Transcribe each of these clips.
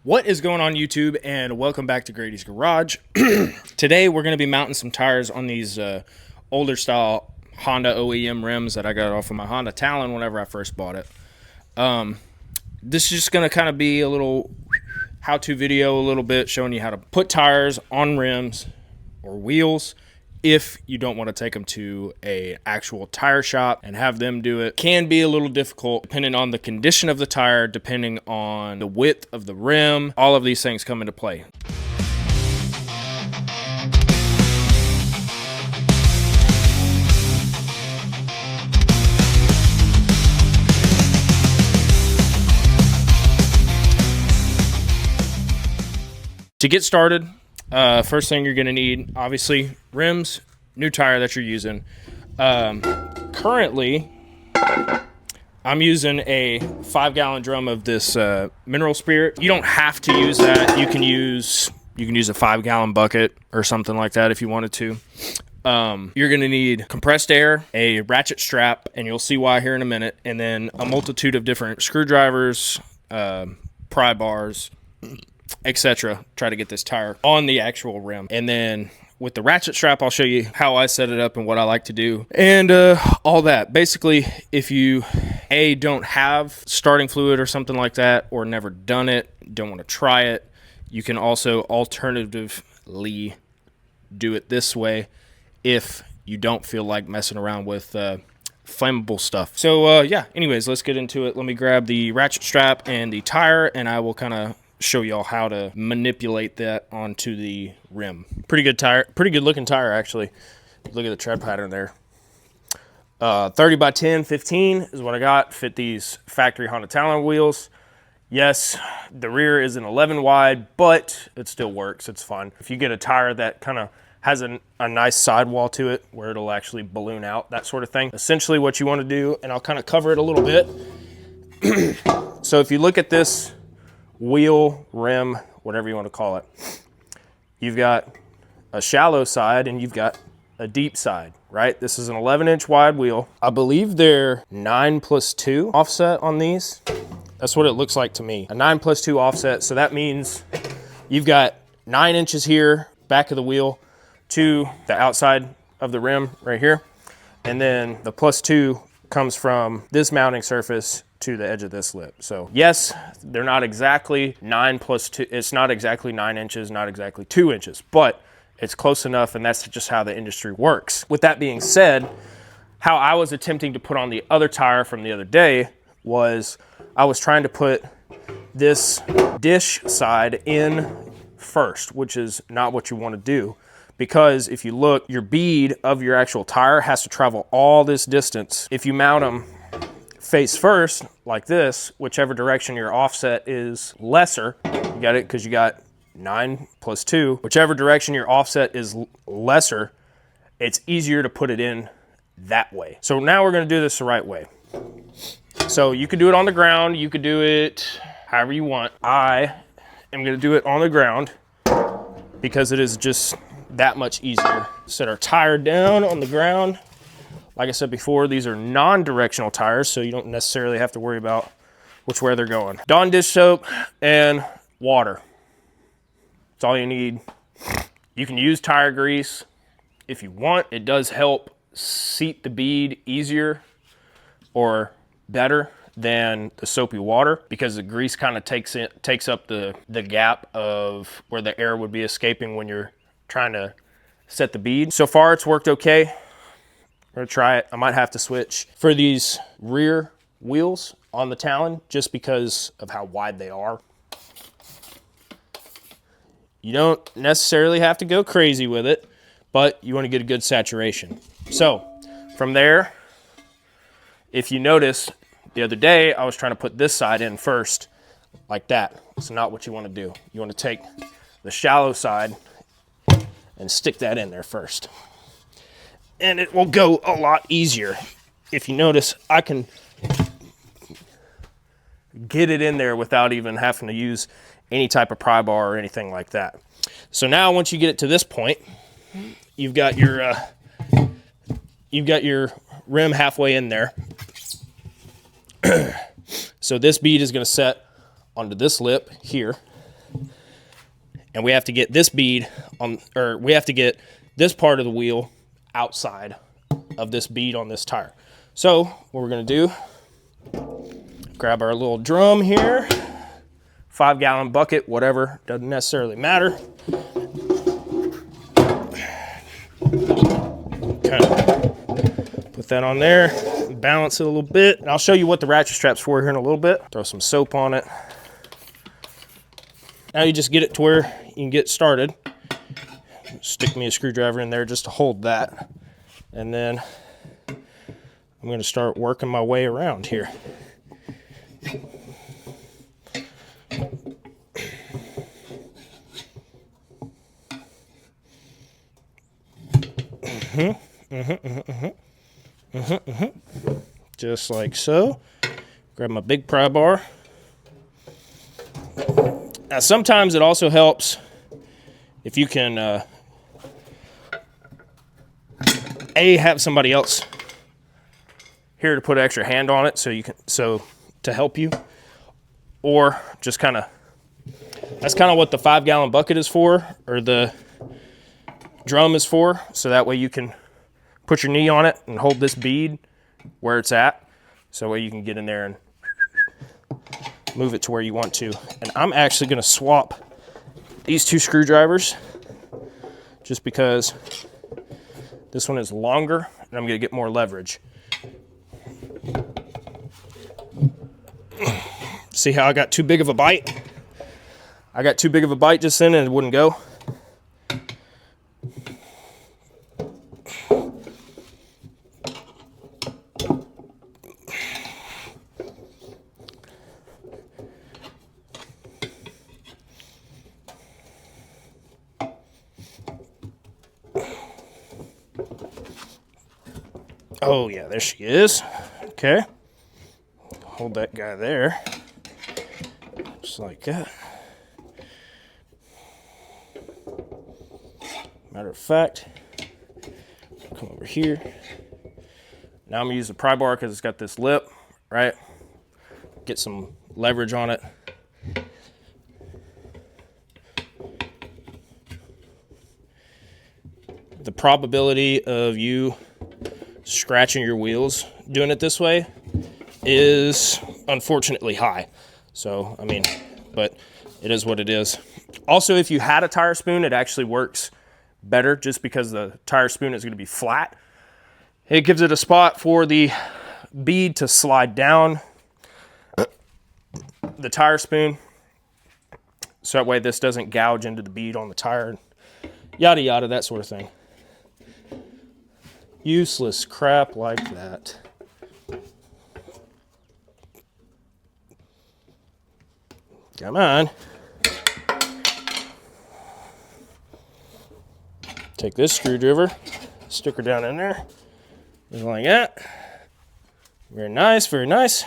What is going on, YouTube, and welcome back to Grady's Garage. Today we're going to be mounting some tires on these older style Honda OEM rims that I got off of my Honda Talon whenever I first bought it. This is just going to kind of be a little how-to video, a little bit showing you how to put tires on rims or wheels if you don't want to take them to a actual tire shop and have them do it. Can be a little difficult depending on the condition of the tire, depending on the width of the rim. All of these things come into play. To get started, first thing you're going to need, obviously, rims, new tire that you're using. Currently, I'm using a 5-gallon drum of this mineral spirit. You don't have to use that. You can use a 5-gallon bucket or something like that if you wanted to. You're going to need compressed air, a ratchet strap, and you'll see why here in a minute, and then a multitude of different screwdrivers, pry bars, etc. Try to get this tire on the actual rim. And then with the ratchet strap, I'll show you how I set it up and what I like to do and all that. Basically, if you don't have starting fluid or something like that, or never done it, don't want to try it, you can also alternatively do it this way if you don't feel like messing around with flammable stuff. So yeah, anyways, let's get into it. Let me grab the ratchet strap and the tire, and I will kind of show y'all how to manipulate that onto the rim. Pretty good tire, pretty good looking tire actually. Look at the tread pattern there. 30 by 10, 15 is what I got. Fit these factory Honda Talon wheels. Yes, the rear is an 11 wide, but it still works. It's fun. If you get a tire that kind of has a nice sidewall to it where it'll actually balloon out, that sort of thing. Essentially what you want to do, and I'll kind of cover it a little bit. So if you look at this wheel, rim, whatever you want to call it, you've got a shallow side and you've got a deep side, right? This is an 11-inch wide wheel. I believe they're 9+2 offset on these. That's what it looks like to me. A 9+2 offset. So that means you've got 9 inches here, back of the wheel, to the outside of the rim right here. And then the +2 comes from this mounting surface to the edge of this lip. So yes, they're not exactly 9+2. It's not exactly 9 inches, not exactly 2 inches, but it's close enough, and that's just how the industry works. With that being said, how I was attempting to put on the other tire from the other day was I was trying to put this dish side in first, which is not what you want to do, because if you look, your bead of your actual tire has to travel all this distance. If you mount them face first like this, whichever direction your offset is lesser, you got it, because you got 9+2, whichever direction your offset is lesser, it's easier to put it in that way. So now we're going to do this the right way. So you could do it on the ground, you could do it however you want. I am going to do it on the ground because it is just that much easier. Set our tire down on the ground. Like I said before, these are non-directional tires, so you don't necessarily have to worry about which way they're going. Dawn dish soap and water. That's all you need. You can use tire grease if you want. It does help seat the bead easier or better than the soapy water, because the grease kind of takes up the gap of where the air would be escaping when you're trying to set the bead. So far, it's worked okay. I'm gonna try it. I might have to switch for these rear wheels on the Talon just because of how wide they are. You don't necessarily have to go crazy with it, but you want to get a good saturation. So from there, if you notice, the other day I was trying to put this side in first like that. It's not what you want to do. You want to take the shallow side and stick that in there first. And it will go a lot easier. If you notice, I can get it in there without even having to use any type of pry bar or anything like that. So now once you get it to this point, you've got your rim halfway in there. So this bead is going to set onto this lip here. and we have to get this bead on, or we have to get this part of the wheel outside of this bead on this tire. So what we're going to do, grab our little drum here, 5-gallon bucket, whatever, doesn't necessarily matter. Kind of put that on there, balance it a little bit. And I'll show you what the ratchet strap's for here in a little bit. Throw some soap on it. Now you just get it to where you can get started. Stick me a screwdriver in there just to hold that. And then I'm going to start working my way around here. Just like so. Grab my big pry bar. Now sometimes it also helps if you can have somebody else here to put an extra hand on it so to help you, or just kind of, that's kind of what the 5-gallon bucket is for, or the drum is for, so that way you can put your knee on it and hold this bead where it's at, so that way you can get in there and move it to where you want to. And I'm actually going to swap these 2 screwdrivers just because this one is longer and I'm going to get more leverage. See how I got too big of a bite? I got too big of a bite just then and it wouldn't go. Oh yeah, there she is. Okay. Hold that guy there. Just like that. Matter of fact, come over here. Now I'm gonna use the pry bar because it's got this lip, right? Get some leverage on it. The probability of you scratching your wheels doing it this way is unfortunately high. So, I mean, but it is what it is. Also, if you had a tire spoon, it actually works better just because the tire spoon is going to be flat. It gives it a spot for the bead to slide down the tire spoon, so that way this doesn't gouge into the bead on the tire, yada yada, that sort of thing. Useless crap like that. Come on. Take this screwdriver, stick her down in there, just like that. Very nice, very nice.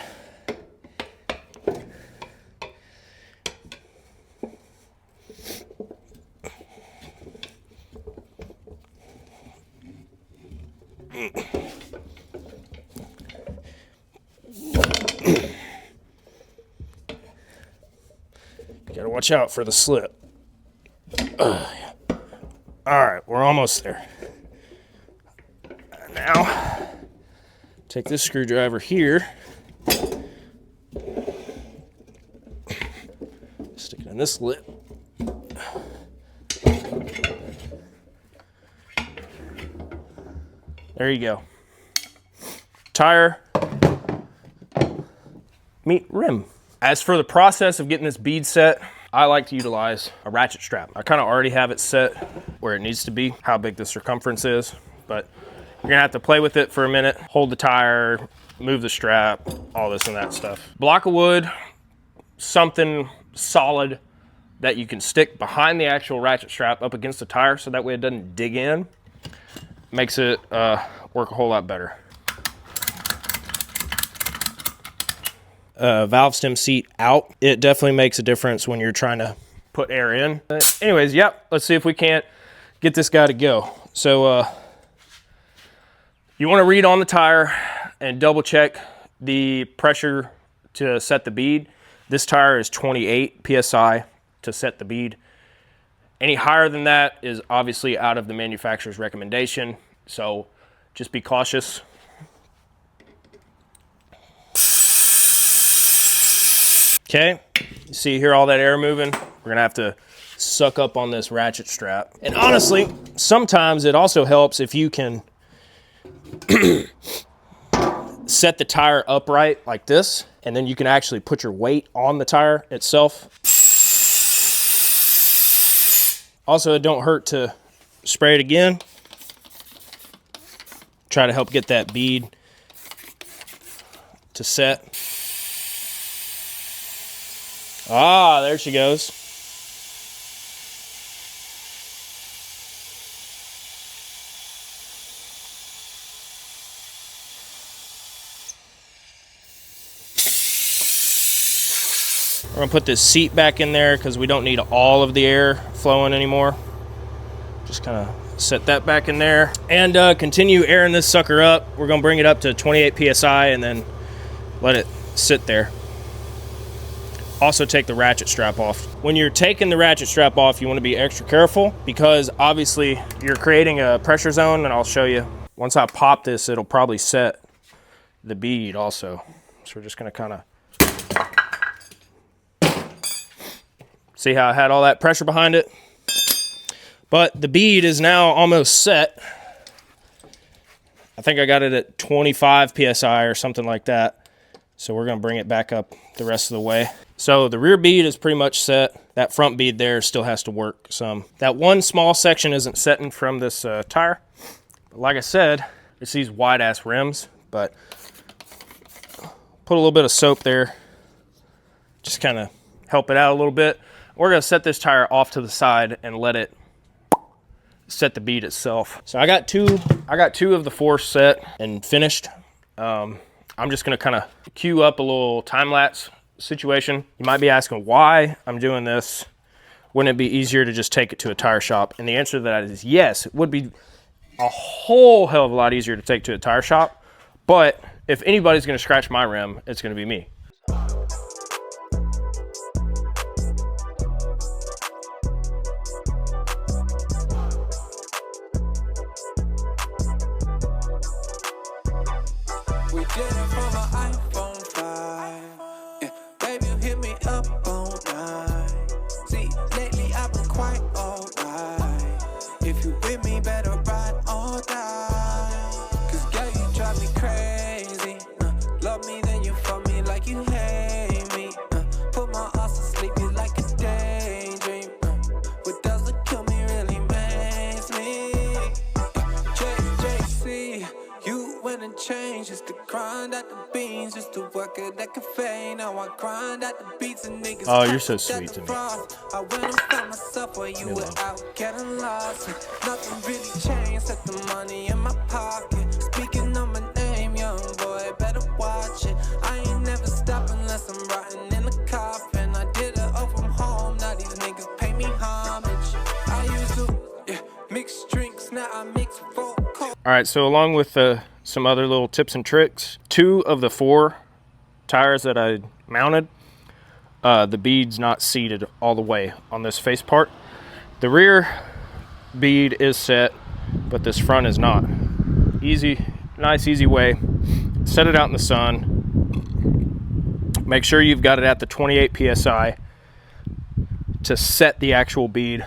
Gotta watch out for the slip. Alright, we're almost there. Now, take this screwdriver here, stick it in this lip. There you go. Tire, meet rim. As for the process of getting this bead set, I like to utilize a ratchet strap. I kind of already have it set where it needs to be, how big the circumference is, but you're gonna have to play with it for a minute, hold the tire, move the strap, all this and that stuff. Block of wood, something solid that you can stick behind the actual ratchet strap up against the tire so that way it doesn't dig in. Makes it work a whole lot better. Valve stem seat out. It definitely makes a difference when you're trying to put air in. Anyways, yep, let's see if we can't get this guy to go. So you want to read on the tire and double check the pressure to set the bead. This tire is 28 PSI to set the bead. Any higher than that is obviously out of the manufacturer's recommendation, so just be cautious. Okay, you see here all that air moving? We're gonna have to suck up on this ratchet strap. And honestly, sometimes it also helps if you can set the tire upright like this, and then you can actually put your weight on the tire itself. Also, it don't hurt to spray it again. Try to help get that bead to set. Ah, there she goes. We're gonna put this seat back in there because we don't need all of the air flowing anymore. Just kind of set that back in there and continue airing this sucker up. We're gonna bring it up to 28 PSI and then let it sit there. Also take the ratchet strap off. When you're taking the ratchet strap off, you want to be extra careful because obviously you're creating a pressure zone, and I'll show you. Once I pop this, it'll probably set the bead also. So we're just gonna kind of see how I had all that pressure behind it. But the bead is now almost set. I think I got it at 25 PSI or something like that. So we're gonna bring it back up the rest of the way. So the rear bead is pretty much set. That front bead there still has to work some. That one small section isn't setting from this tire. But like I said, it's these wide ass rims, but put a little bit of soap there. Just kind of help it out a little bit. We're gonna set this tire off to the side and let it set the bead itself. So I got two of the 4 set and finished. I'm just gonna kind of cue up a little time lapse situation. You might be asking why I'm doing this. Wouldn't it be easier to just take it to a tire shop? And the answer to that is yes. It would be a whole hell of a lot easier to take to a tire shop. But if anybody's gonna scratch my rim, it's gonna be me. We did it from an iPhone 5. Yeah, baby, hit me up all night. See, lately I've been quite alright. If you with me, better ride or die. Cause girl, you drive me crazy. Love me, then you fuck me like you hate me. Put my ass to sleep, you like a daydream. What doesn't kill me really makes me. JJC, you went and changed just to grind at the beans, just to work at that cafe. Now I grind at the beats and niggas. Oh, you're so sweet to me. I went and found myself while you were out getting lost. Nothing really changed, set the money in my pocket. Speaking of my name, young boy, better watch it. I ain't never stop unless I'm rotting in the coffin. I did it all from home, now these niggas pay me homage. I used to mix drinks, now I mix folk. All right, so along with some other little tips and tricks, 2 of the 4 tires that I mounted, the bead's not seated all the way on this face part. The rear bead is set, but this front is not. Nice, easy way. Set it out in the sun. Make sure you've got it at the 28 PSI to set the actual bead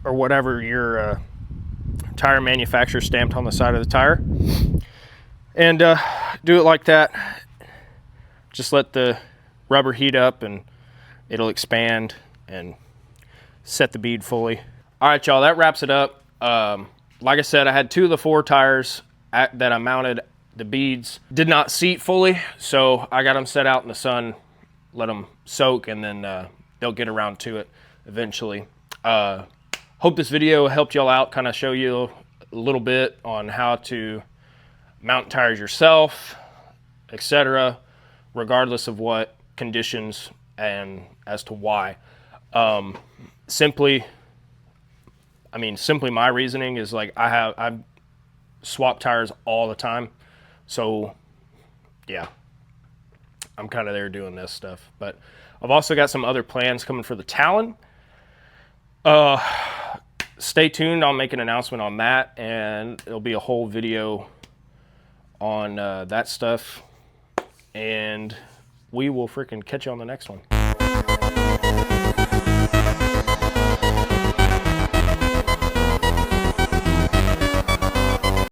or whatever your tire manufacturer stamped on the side of the tire. And do it like that. Just let the rubber heat up and it'll expand and set the bead fully. All right, y'all, that wraps it up. Like I said, I had 2 of the 4 tires that I mounted. The beads did not seat fully, so I got them set out in the sun, let them soak, and then they'll get around to it eventually. Hope this video helped y'all out, kind of show you a little bit on how to mount tires yourself, etc., regardless of what conditions and as to why. Simply my reasoning is like I swap tires all the time, so yeah, I'm kind of there doing this stuff. But I've also got some other plans coming for the Talon. Stay tuned. I'll make an announcement on that, and it'll be a whole video on that stuff. And we will freaking catch you on the next one.